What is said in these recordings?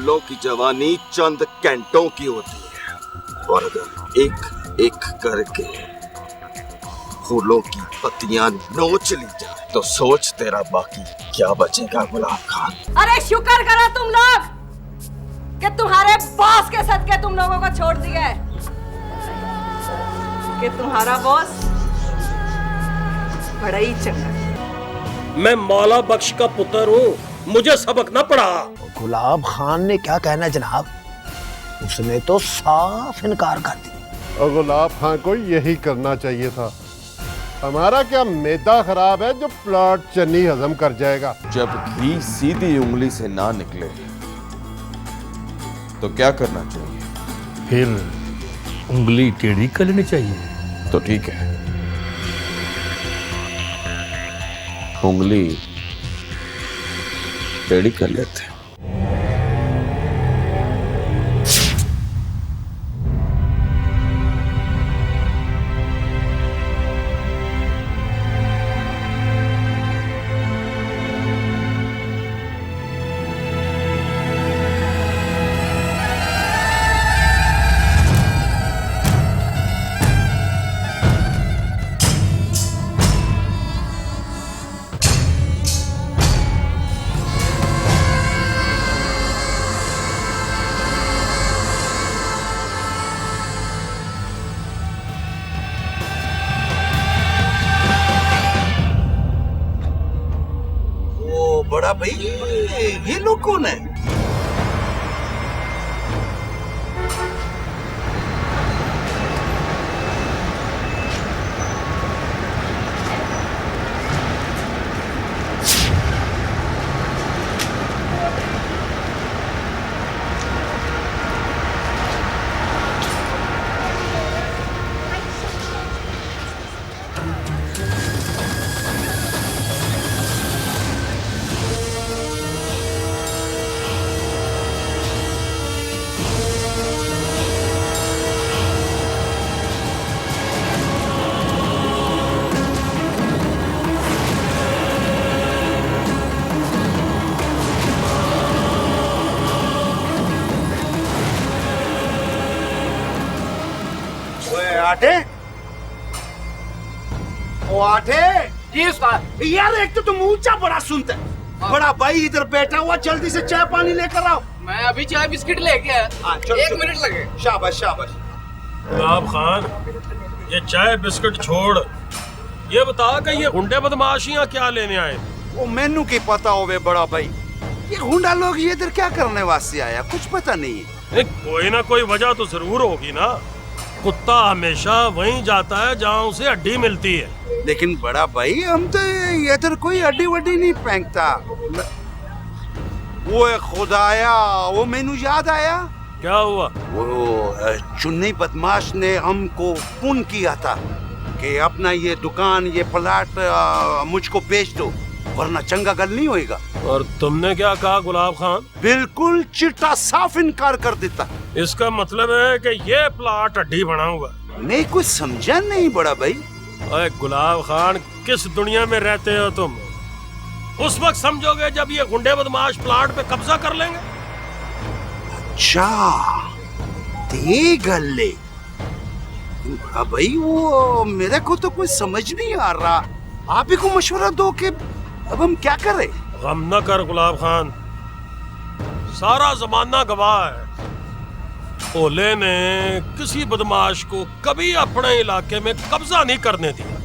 फूलों की जवानी चंद घंटों की होती है और अगर एक एक करके फूलों की पत्तियां नोच ली जाए तो सोच तेरा बाकी क्या बचेगा गुलाब खान। अरे शुक्र करो तुम लोग कि तुम्हारे बॉस के सदके तुम लोगों को छोड़ दिया है कि तुम्हारा बॉस बड़ा ही चंगा है। मैं मौला बख्श का पुत्र हूँ, मुझे सबक न पड़ा। गुलाब खान ने क्या कहना जनाब, उसने तो साफ इनकार कर दिया। और गुलाब खान को यही करना चाहिए था। हमारा क्या मैदा खराब है जो प्लॉट चन्नी हजम कर जाएगा। जब घी सीधी उंगली से ना निकले तो क्या करना चाहिए? फिर उंगली टेढ़ी कर लेनी चाहिए। तो ठीक है, उंगली टेढ़ी कर लेते हैं। बड़ा भाई, ये लोग कौन है? आठे, ओ आठे, यार एक तो तुम ऊंचा बड़ा सुनते है। बड़ा भाई इधर बैठा हुआ, जल्दी से चाय पानी लेकर आओ। मैं अभी चाय बिस्किट लेके आया। एक मिनट लगे। शाबाश शाबाश। गुलाब खान, ये चाय बिस्किट छोड़, ये बता कि ये गुंडे बदमाशियां क्या लेने आए? वो मेनू की पता होवे बड़ा भाई, ये गुंडा लोग ये इधर क्या करने वास्ते आया, कुछ पता नहीं है। कोई ना कोई वजह तो जरूर होगी ना। कुत्ता हमेशा वहीं जाता है जहाँ उसे हड्डी मिलती है। लेकिन बड़ा भाई, हम तो इधर कोई हड्डी वड्डी नहीं फेंकता। वो खुदाया, वो मेनू याद आया। क्या हुआ? वो चुन्नी बदमाश ने हमको फोन किया था कि अपना ये दुकान, ये प्लाट मुझको बेच दो, वरना चंगा गल नहीं होएगा। और तुमने क्या कहा गुलाब खान? बिल्कुल चिट्टा साफ इनकार कर देता। इसका मतलब है कि ये प्लाट हड्डी बना हुआ। नहीं, कुछ समझा नहीं बड़ा भाई। अरे गुलाब खान, किस दुनिया में रहते हो तुम? उस वक्त समझोगे जब ये गुंडे बदमाश प्लाट पे कब्जा कर लेंगे। अच्छा, ते गल्ले। बड़ा भाई, वो मेरे को तो कुछ समझ नहीं आ रहा। आप ही को मशवरा दो कि अब हम क्या करें। गम न कर गुलाब खान, सारा जमाना गवाह है। ओले ने किसी बदमाश को कभी अपने इलाके में कब्जा नहीं करने दिया।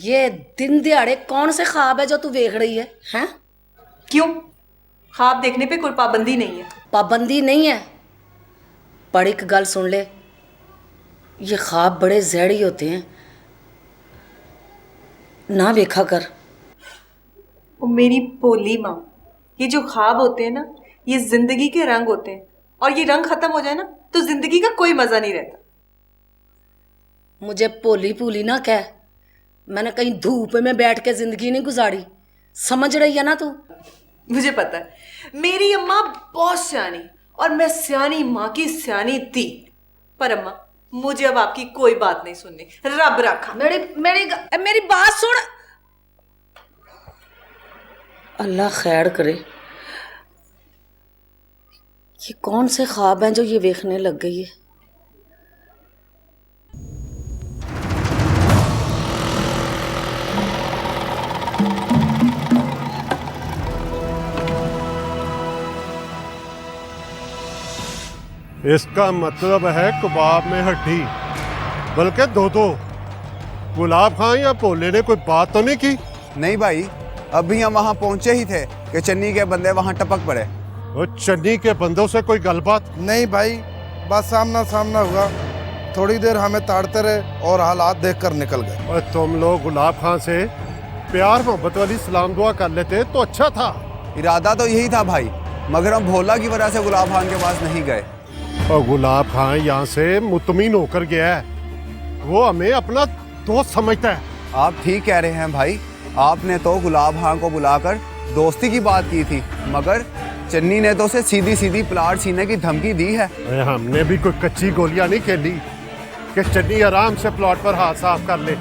ये दिन दिहाड़े कौन से ख्वाब है जो तू देख रही है? हैं? क्यों? ख्वाब देखने पे कोई पाबंदी नहीं है। पाबंदी नहीं है, पर एक गल सुन ले, ये ख्वाब बड़े जहरी होते हैं, ना देखा कर। ओ मेरी भोली माँ, ये जो ख्वाब होते हैं ना, ये जिंदगी के रंग होते हैं, और ये रंग खत्म हो जाए ना तो जिंदगी का कोई मजा नहीं रहता। मुझे भोली भूली ना कह, मैंने कहीं धूप में बैठ के जिंदगी नहीं गुजारी, समझ रही है ना तू? मुझे पता है, मेरी अम्मा बहुत सियानी और मैं सियानी माँ की सियानी थी, पर अम्मा मुझे अब आपकी कोई बात नहीं सुननी, रब रखा। मेरी बात सुन। अल्लाह खैर करे। ये कौन से ख्वाब हैं जो ये देखने लग गई है? इसका मतलब है कबाब में हड्डी, बल्कि दो। गुलाब खान या भोले ने कोई बात तो नहीं की? नहीं भाई, अभी हम वहाँ पहुँचे ही थे कि चन्नी के बंदे वहाँ टपक पड़े। और चन्नी के बंदों से कोई गलबात? नहीं भाई, बस सामना सामना हुआ, थोड़ी देर हमें ताड़ते रहे और हालात देखकर निकल गए। और तुम लोग गुलाब खान से प्यार मोहब्बत वाली सलाम दुआ कर लेते तो अच्छा था। इरादा तो यही था भाई, मगर हम भोला की वजह से गुलाब खान के पास नहीं गए। और गुलाब खान यहाँ से मुतमिन होकर गया है, वो हमें अपना दोस्त समझता है। आप ठीक कह रहे हैं भाई, आपने तो गुलाब खान को बुलाकर दोस्ती की बात की थी, मगर चन्नी ने तो उसे सीधी सीधी प्लाट सीने की धमकी दी है। हमने भी कोई कच्ची गोलियां नहीं खेली कि चन्नी आराम से प्लॉट पर हाथ साफ कर ले।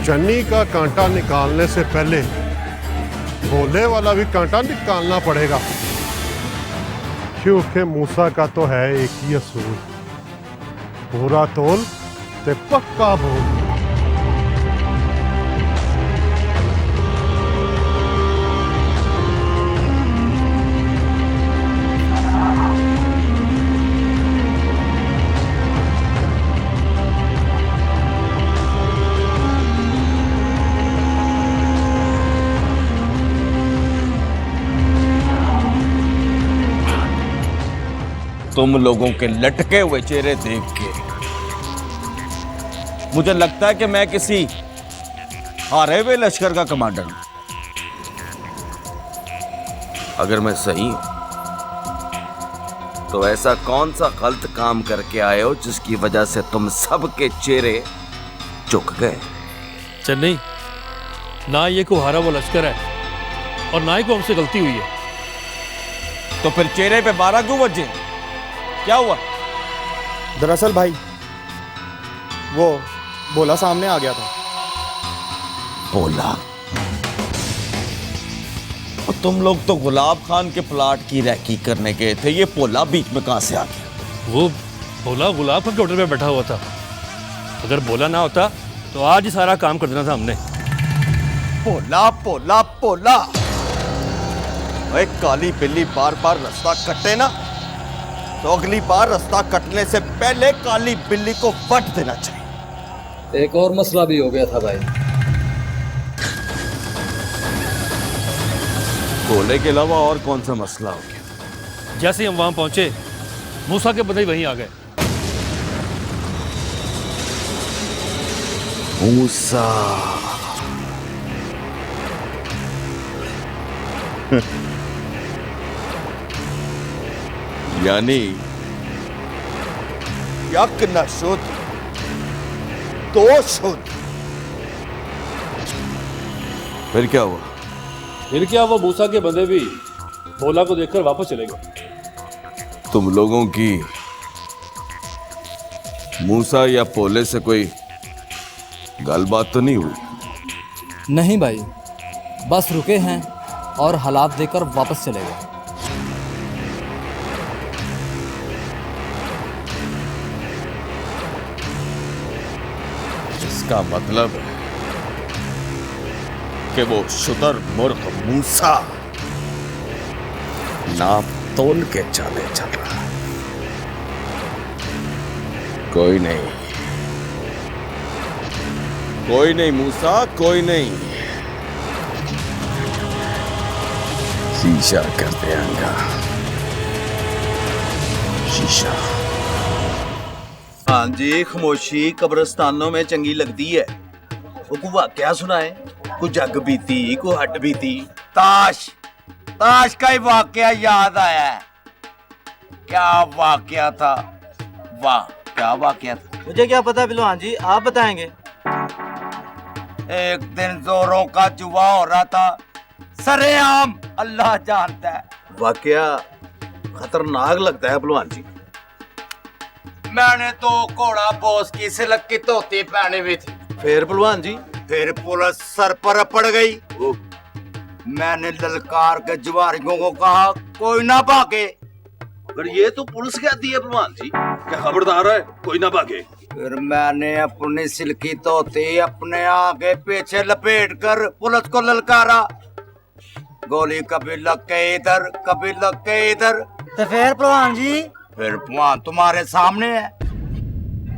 चन्नी का कांटा निकालने से पहले भोले वाला भी कांटा निकालना पड़ेगा, क्योंकि मूसा का तो है एक ही असूल, पूरा तोल ते पक्का बोल। तुम लोगों के लटके हुए चेहरे देख के मुझे लगता है कि मैं किसी हारे हुए लश्कर का कमांडर हूं। अगर मैं सही हूं तो ऐसा कौन सा गलत काम करके आए हो जिसकी वजह से तुम सबके चेहरे झुक गए? चन्नी, ना ये को हारा वो लश्कर है और ना ही को हमसे गलती हुई है। तो फिर चेहरे पे 12 क्यों बजे? क्या हुआ? दरअसल भाई, वो भोला सामने आ गया था। भोला? और तुम लोग तो गुलाब खान के प्लाट की रैकी करने गए थे, ये भोला बीच में कहां से आ गया? वो भोला गुलाब खान के होटल में बैठा हुआ था, अगर भोला ना होता तो आज ही सारा काम कर देना था हमने। भोला भोला भोला, एक काली बिल्ली बार बार रास्ता कटे ना, तो अगली बार रास्ता कटने से पहले काली बिल्ली को वट देना चाहिए। एक और मसला भी हो गया था भाई। भोले के अलावा और कौन सा मसला हो गया? जैसे ही हम वहां पहुंचे, मूसा के बंदे वहीं आ गए। मूसा? यानी यक न शुद्ध दो शुद्ध। फिर क्या हुआ? फिर क्या, वो मूसा के बंदे भी भोला को देखकर वापस चले गए। तुम लोगों की मूसा या भोले से कोई गलबात तो नहीं हुई? नहीं भाई, बस रुके हैं और हालात देखकर वापस चले गए। इसका मतलब है कि वो शुतर मूर्ख मूसा नाप तोल के चले चल रहा। कोई नहीं, कोई नहीं मूसा, कोई नहीं। शीशा कर देंगा, शीशा। हाँ जी, खामोशी कब्रिस्तानों में चंगी लगती है। वो को वाकया सुनाए, को जग बीती, को हट बीती। ताश का ही वाकया याद आया है। क्या वाकया था? वाह, क्या वाकया था? मुझे क्या पता पहलवान जी, आप बताएंगे। एक दिन जोरों का जुआ हो रहा था, सरेआम, अल्लाह जानता है। वाकया खतरनाक लगता है पहलवान जी। मैंने तो घोड़ा बॉस की सिलक की धोती पहनी हुई थी। फिर पहलवान जी? फिर पुलिस सर पर पड़ गई। मैंने ललकार के जुआरियों को कहा कोई ना भागे। पर ये तो पुलिस कहती है पहलवान जी, क्या खबरदार है, कोई ना भागे। फिर मैंने अपनी सिल्की धोती अपने आगे पीछे लपेट कर पुलिस को ललकारा। गोली कभी लग के इधर, कभी लग के इधर। तो फिर पहलवान जी? फिर पहलवान तुम्हारे सामने है।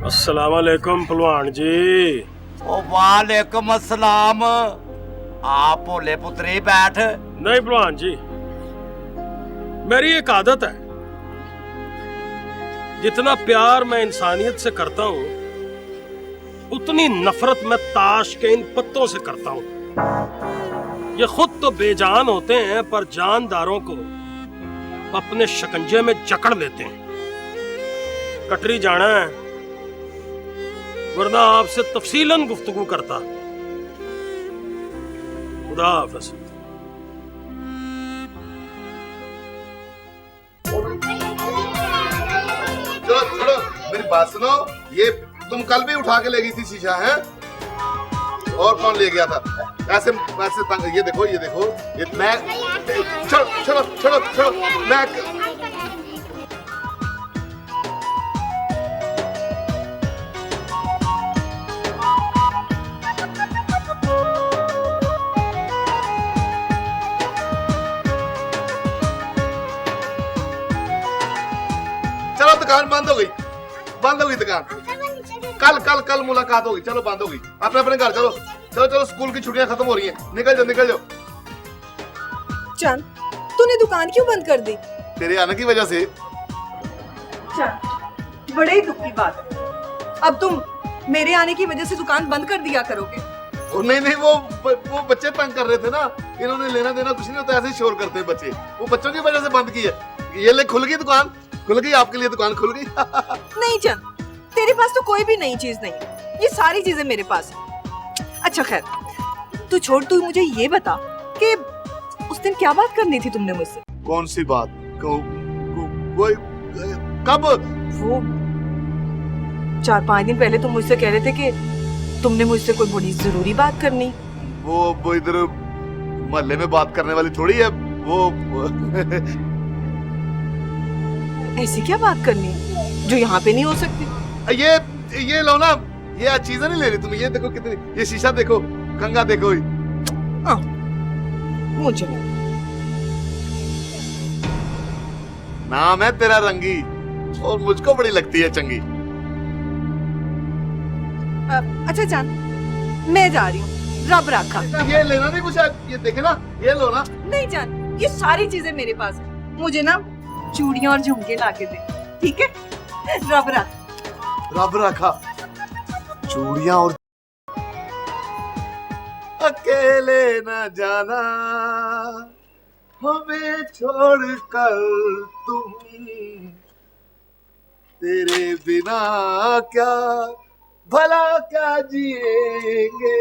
अस्सलाम वालेकुम पहलवान जी। ओ वालेकुम अस्सलाम। आप भोले पुत्री बैठ। नहीं पहलवान जी, मेरी एक आदत है, जितना प्यार मैं इंसानियत से करता हूं, उतनी नफरत मैं ताश के इन पत्तों से करता हूं। ये खुद तो बेजान होते हैं, पर जानदारों को अपने शिकंजे में जकड़ लेते हैं। कटरी जाना है, वरना आपसे तफसीलन गुफ्तगू करता। खुदा हाफिज। चलो चलो, मेरी बात सुनो। ये तुम कल भी उठा के ले गई थी शीशा, है? और कौन ले गया था? ऐसे ऐसे तंग, ये देखो, ये मैं। चलो चलो चलो चलो, मैं। चलो, दुकान बंद हो गई, दुकान। कल मुलाकात होगी। चलो, बंद हो गई। अपने अपने घर चलो। चलो, स्कूल की छुट्टियां खत्म हो रही हैं। निकल जाओ। चंद, तूने दुकान क्यों बंद कर दी? तेरे आने की वजह से। चंद, बड़े ही दुख की बात है। अब तुम मेरे आने की वजह से दुकान बंद कर दिया करोगे? नहीं, वो बच्चे तंग कर रहे थे ना। इन्होंने लेना देना कुछ नहीं होता, ऐसे ही शोर करते हैं बच्चे। वो बच्चों की वजह से बंद की है। ये ले, खुल गई दुकान, खुल गई आपके लिए दुकान, खुल गई। नहीं चंद, तेरे पास तो कोई भी नई चीज नहीं, ये सारी चीजें मेरे पास है। अच्छा खैर, तू छोड़, तू मुझे ये बता कि उस दिन क्या बात करनी थी तुमने मुझसे? कौन सी बात? कब? वो 4-5 दिन पहले तुम मुझसे कह रहे थे कि तुमने मुझसे कोई बड़ी जरूरी बात करनी। वो इधर मोहल्ले में बात करने वाली थोड़ी है वो। ऐसी क्या बात करनी जो यहाँ पे नहीं हो सकती? ये लो ना, ये चीजें नहीं ले रही तुम। ये देखो कितनी, ये शीशा देखो, कंगा देखो। मुझे नाम है तेरा रंगी, और मुझको बड़ी लगती है चंगी। अच्छा जान, मैं जा रही हूँ, रब रखा। ये लेना नहीं कुछ, ये देखे ना, ये लो ना। नहीं जान, ये सारी चीजें मेरे पास है। मुझे ना चूड़ियां और झुमके ला के दे, ठीक है? रब रखा। चूड़ियां और अकेले न जाना हमें छोड़ कर तुम, तेरे बिना क्या भला क्या जिएंगे।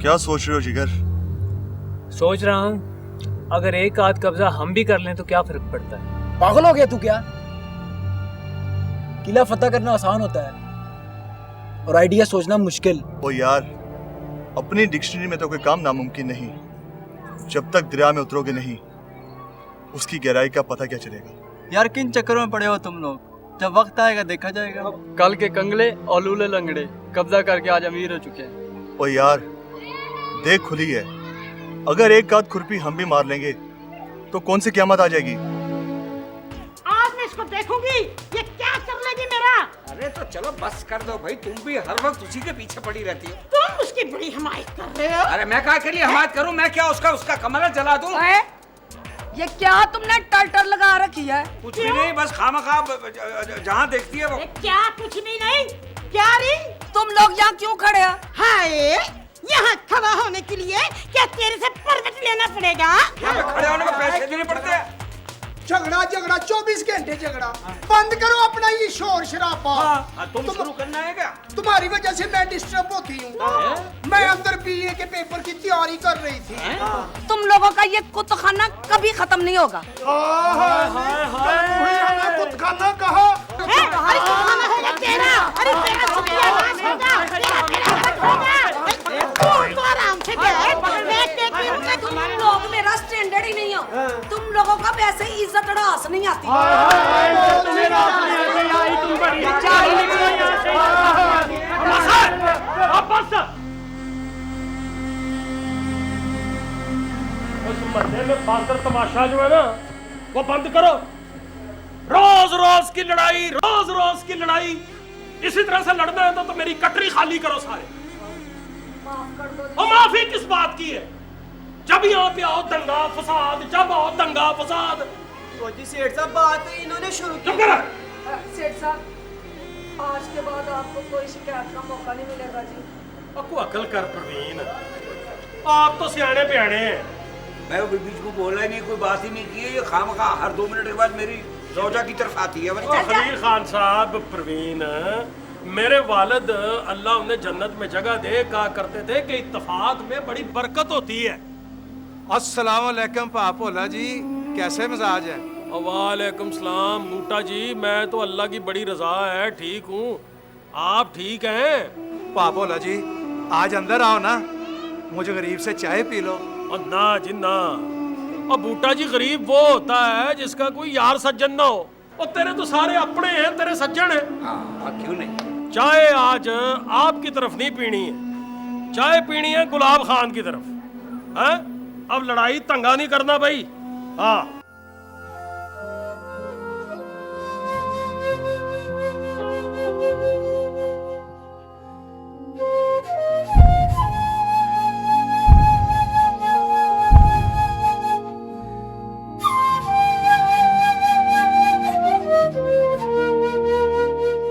क्या सोच रहे हो जिगर? सोच रहा हूँ अगर एक आध कब्जा हम भी कर लें तो क्या फर्क पड़ता है? पागल हो गया तू क्या? किला फतह करना आसान होता है और आइडिया सोचना मुश्किल। ओ यार, अपनी डिक्शनरी में तो कोई काम नामुमकिन नहीं। जब तक दरिया में उतरोगे नहीं, उसकी गहराई का पता क्या चलेगा? यार किन चक्करों में पड़े हो तुम लोग? जब वक्त आएगा देखा जाएगा। कल के कंगले और लूले लंगड़े कब्जा करके आज अमीर हो चुके हैं। ओ यार, देख खुली है, अगर एक आध खुरपी हम भी मार लेंगे तो कौन सी क़यामत आ जाएगी? आज मैं इसको देखूंगी, ये क्या कर लेगी मेरा। अरे तो चलो बस कर दो भाई, तुम भी हर वक्त उसी के पीछे पड़ी रहती हो। तुम उसकी बड़ी हमायत कर रहे हो। अरे मैं क्या के लिए हमायत करूं? मैं क्या उसका कमरा जला दूं? ये क्या तुमने टर्टर लगा रखी है? कुछ भी नहीं, बस खामखा जहाँ देखती है वो। क्या कुछ भी नहीं? क्या री? तुम लोग यहाँ क्यों खड़े हो? हाय, यहाँ खड़ा होने के लिए क्या तेरे से परमिट लेना पड़ेगा? यहाँ पे खड़े होने को पैसे देने पड़ते हैं। झगड़ा झगड़ा 24 घंटे झगड़ा। बंद करो अपना ये शोर शराबा। तुम शुरू करना है क्या? तुम्हारी वजह से मैं डिस्टर्ब होती हूँ। मैं अंदर बीए के पेपर की तैयारी कर रही थी। तुम लोगों का ये कुत्तखाना कभी खत्म नहीं होगा। हमें कुत्तखाना कहा। अरे कुत्तखाना होगा तेरा। अरे तेरा सत्यानाश होगा। तेरा तू आराम से बैठ। मैं देखती हूँ कि तुम लोग मेरा स्टैंडर्ड ही नहीं हो। तुम लोगों का वैसे ही इज्जत अड़ास नहीं आती। उस महीने में बांदर तमाशा जो है ना वो बंद करो। रोज रोज की लड़ाई, रोज रोज की लड़ाई। इसी तरह से लड़ना है तो मेरी कटरी खाली करो सारे। और माफी किस बात की है? जब यहाँ पे आओ दंगा फसाद, जब आओ दंगा फसाद। जी सेठ साहब, बात इन्होंने शुरू की। सेठ साहब, आज के बाद आपको कोई शिकायत का मौका नहीं मिलेगा जी। आपको अकल कर प्रवीण, आप तो सियाने प्याने हैं। मैं वो बीच में बोला ही नहीं, कोई बात ही नहीं की है। ये खामखा हर 2 मिनट के बाद मेरी रोजा की तरफ आती है। खलील खान साहब, प्रवीण, मेरे वालिद अल्लाह उन्हें जन्नत में जगह दे, कहा करते थे कि इत्तेफाक में बड़ी बरकत होती है। अस्सलाम वालेकुम पापोला जी, कैसे मिजाज है? वालेकुम सलाम बूटा जी, मैं तो अल्लाह की बड़ी रजा है, ठीक हूँ। आप ठीक हैं? पापोला जी आज अंदर आओ ना, मुझे गरीब से चाय पी लो। और ना जी ना, और बूटा जी गरीब वो होता है जिसका कोई यार सज्जन ना हो। और तेरे तो सारे अपने हैं, तेरे सज्जन हैं। क्यों नहीं? चाय आज आपकी तरफ नहीं पीनी है, चाय पीनी है गुलाब खान की तरफ। हैं? अब लड़ाई तंगा नहीं करना भाई। हाँ,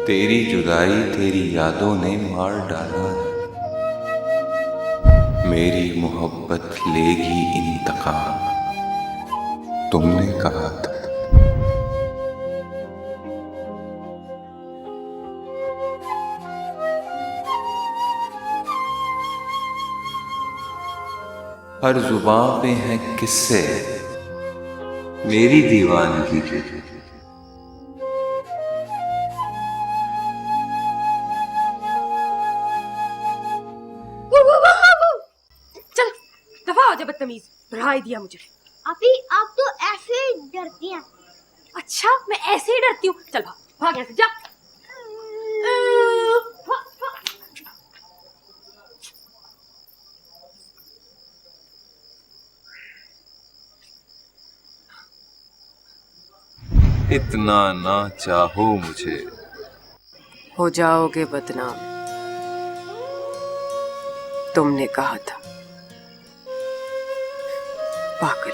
तेरी जुदाई तेरी यादों ने मार डाला है, मेरी मोहब्बत लेगी इंतकाम, तुमने कहा था। हर जुबां पे हैं किस्से मेरी दीवानगी के। चल दफा हो जा बदतमीज, डरा ही दिया मुझे। अभी आप तो ऐसे डरती हैं। अच्छा मैं ऐसे ही डरती हूँ? चल भाग भाग यहाँ से जा। इतना ना चाहो मुझे, हो जाओगे बदनाम, तुमने कहा था। पागल,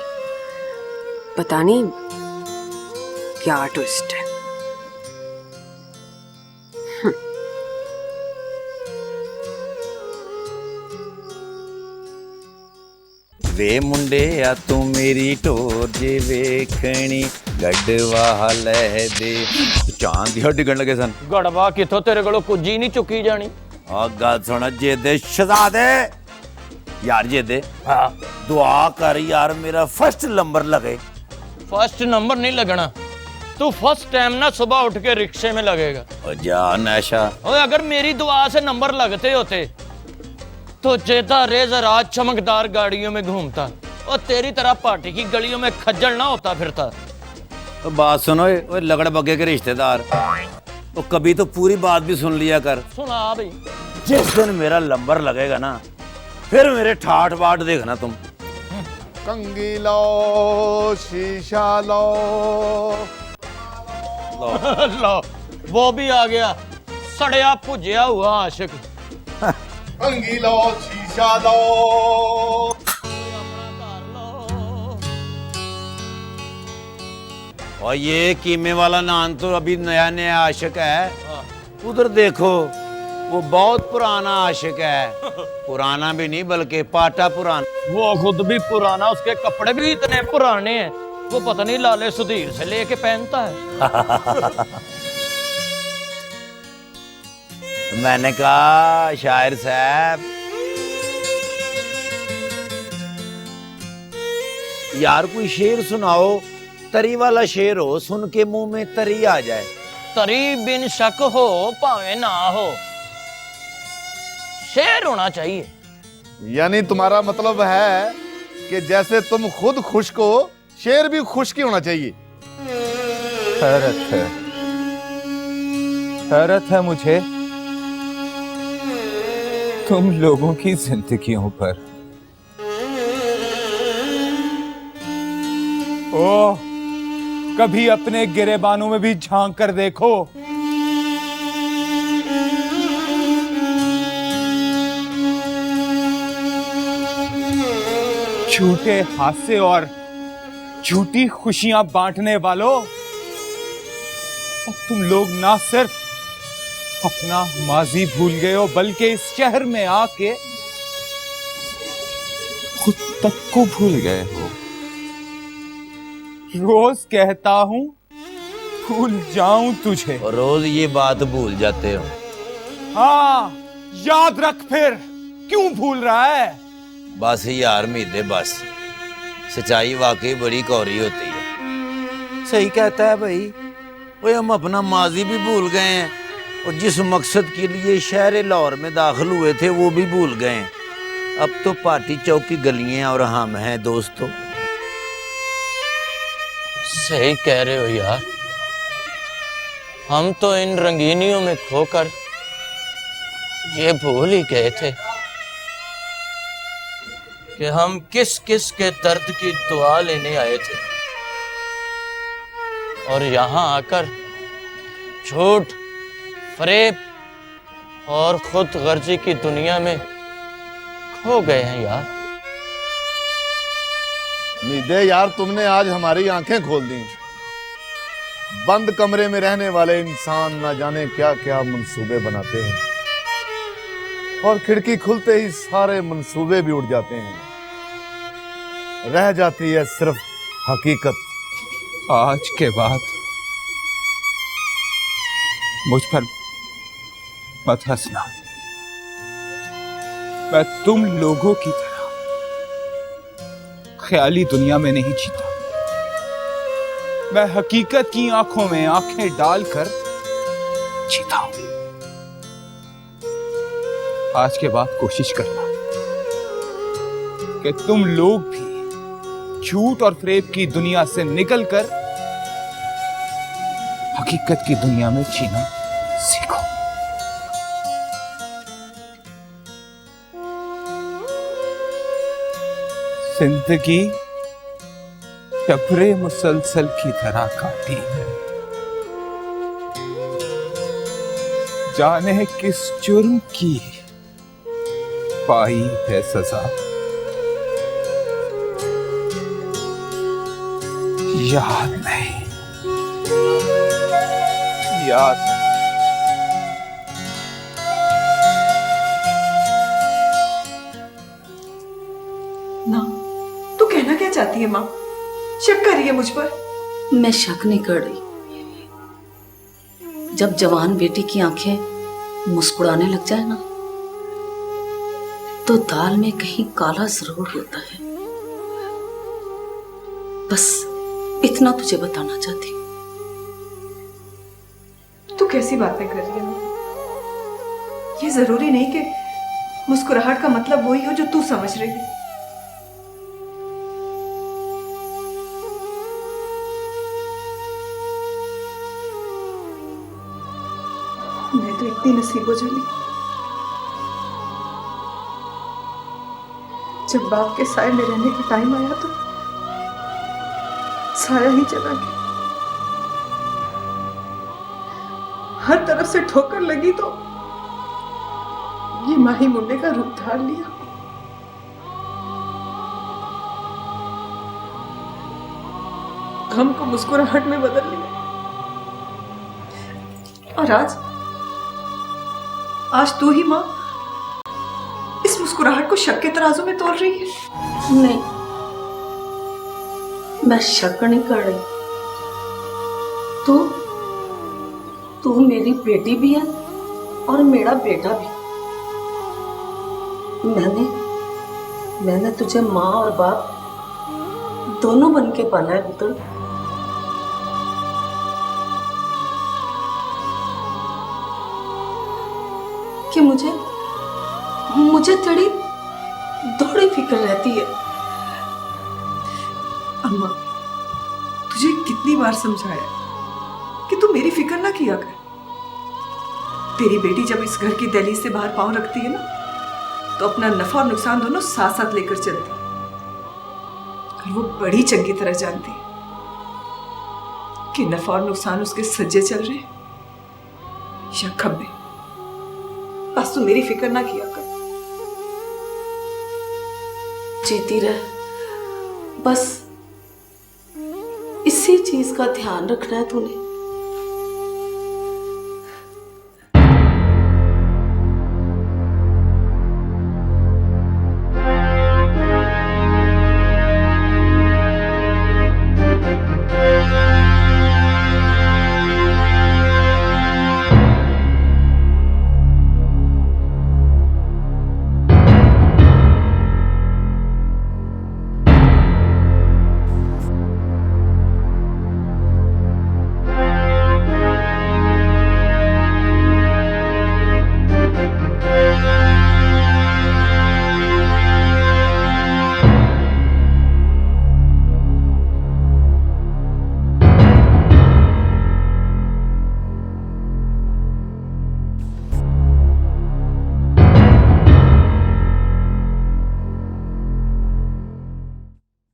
पता नहीं क्या ट्विस्ट है। वे मुंडे या तू मेरी टोर जे वेखनी गड़वा लह दे। चांद दी हड्डी गण लगे सन। गड़वा किथों तेरे कोलों कुछ ही नहीं चुकी जानी। आ गल सुन जेदे शहजादे, यार जेदे दुआ कर यार मेरा फर्स्ट नंबर लगे। फर्स्ट नंबर नहीं लगना, तू फर्स्ट टाइम ना सुबह उठ के रिक्शे में लगेगा। ओ जा नशा। और अगर मेरी दुआ से नंबर लगते होते तो जेदा रेजर आज चमकदार गाड़ियों में घूमता और तेरी तरह पार्टी की गलियों में खज्जल ना होता फिरता। तो बात सुनो, ओए लगड़ बग्गे के रिश्तेदार, तो कभी तो पूरी बात भी सुन लिया कर। सुना भाई। जिस दिन मेरा नंबर लगेगा ना, फिर मेरे ठाठ बाट देखना तुम। कंगी लो, शीशा लो। लो वो भी आ गया, सड़या भुजिया हुआ आशिक। कंगी लो, शीशा लो। और ये कीमे वाला नान तो अभी नया नया आशिक है। उधर देखो, वो बहुत पुराना आशिक है। पुराना भी नहीं बल्कि पाटा पुराना। वो खुद भी पुराना, उसके कपड़े भी इतने पुराने हैं, वो पता नहीं लाले सुधीर से लेके पहनता है। मैंने कहा शायर साहब, यार कोई शेर सुनाओ, तरी वाला शेर हो, सुन के मुंह में तरी आ जाए। तरी बिन शक हो भावे ना हो, शेर होना चाहिए। यानी तुम्हारा मतलब है कि जैसे तुम खुद खुश्क हो, शेर भी खुश्क ही होना चाहिए। हैरत है मुझे तुम लोगों की जिंदगियों पर। ओह, कभी अपने गिरेबानों में भी झांक कर देखो। झूठे हास्य और झूठी खुशियां बांटने वालों, अब तुम लोग ना सिर्फ अपना माजी भूल गए हो, बल्कि इस शहर में आके खुद तक को भूल गए हो। रोज कहता हूं भूल जाऊं तुझे, और रोज ये बात भूल जाते हो। हाँ, याद रख फिर, क्यों भूल रहा है? बस यार मीदे बस, सच्चाई वाकई बड़ी कौरी होती है। सही कहता है भाई। वो हम अपना माजी भी भूल गए हैं, और जिस मकसद के लिए शहर लाहौर में दाखिल हुए थे वो भी भूल गए हैं। अब तो पार्टी चौक की गलियां और हम हैं दोस्तों। सही कह रहे हो यार, हम तो इन रंगीनियों में खोकर ये भूल ही गए थे कि हम किस किस के दर्द की दुआ लेने आए थे, और यहाँ आकर झूठ, फरेब और खुद गर्जी की दुनिया में खो गए हैं यार। मीदे यार, तुमने आज हमारी आंखें खोल दी। बंद कमरे में रहने वाले इंसान ना जाने क्या क्या मंसूबे बनाते हैं, और खिड़की खुलते ही सारे मंसूबे भी उड़ जाते हैं। रह जाती है सिर्फ हकीकत। आज के बाद मुझ पर मत हंसना। मैं तुम लोगों की तरह ख्याली दुनिया में नहीं जीता। मैं हकीकत की आंखों में आंखें डालकर जीता हूं। आज के बाद कोशिश करना कि तुम लोग भी झूठ और फरेब की दुनिया से निकलकर हकीकत की दुनिया में जीना सीखो। जिंदगी टपरे मुसलसल की तरह काटी है, जाने किस जुर्म की पाई है सजा। याद नहीं, याद ना। तू कहना क्या चाहती है माँ? शक कर रही है मुझ पर? मैं शक नहीं कर रही। जब जवान बेटी की आंखें मुस्कुराने लग जाए ना, तो दाल में कहीं काला जरूर होता है। बस इतना तुझे बताना चाहती हूँ। तू कैसी बातें कर रही है माँ? ये जरूरी नहीं कि मुस्कुराहट का मतलब वही हो जो तू समझ रही है। मैं तो इतनी नसीबो जली, जब बाप के साए में रहने का टाइम आया तो साया ही चला गया। हर तरफ से ठोकर लगी तो ये माही मुंडे का रूप धार लिया। गम को मुस्कुराहट में बदल लिया। और आज तू ही माँ इस मुस्कुराहट को शक के तराजू में तोल रही है। नहीं, मैं शक नहीं कर रही। तू मेरी बेटी भी है और मेरा बेटा भी। मैंने तुझे माँ और बाप दोनों बन के पाला है पुत्र। कि मुझे तेरी थोड़ी फिक्र रहती है। अम्मा, तुझे कितनी बार समझाया कि तू मेरी फिक्र ना किया कर। तेरी बेटी जब इस घर की दहलीज से बाहर पांव रखती है ना, तो अपना नफा और नुकसान दोनों साथ साथ लेकर चलती है। और वो बड़ी चंगी तरह जानती है कि नफा और नुकसान उसके सज्जे चल रहे या खब्बे। बस तू मेरी फिक्र ना किया कर। चेती रह, बस इसी चीज का ध्यान रखना है तूने।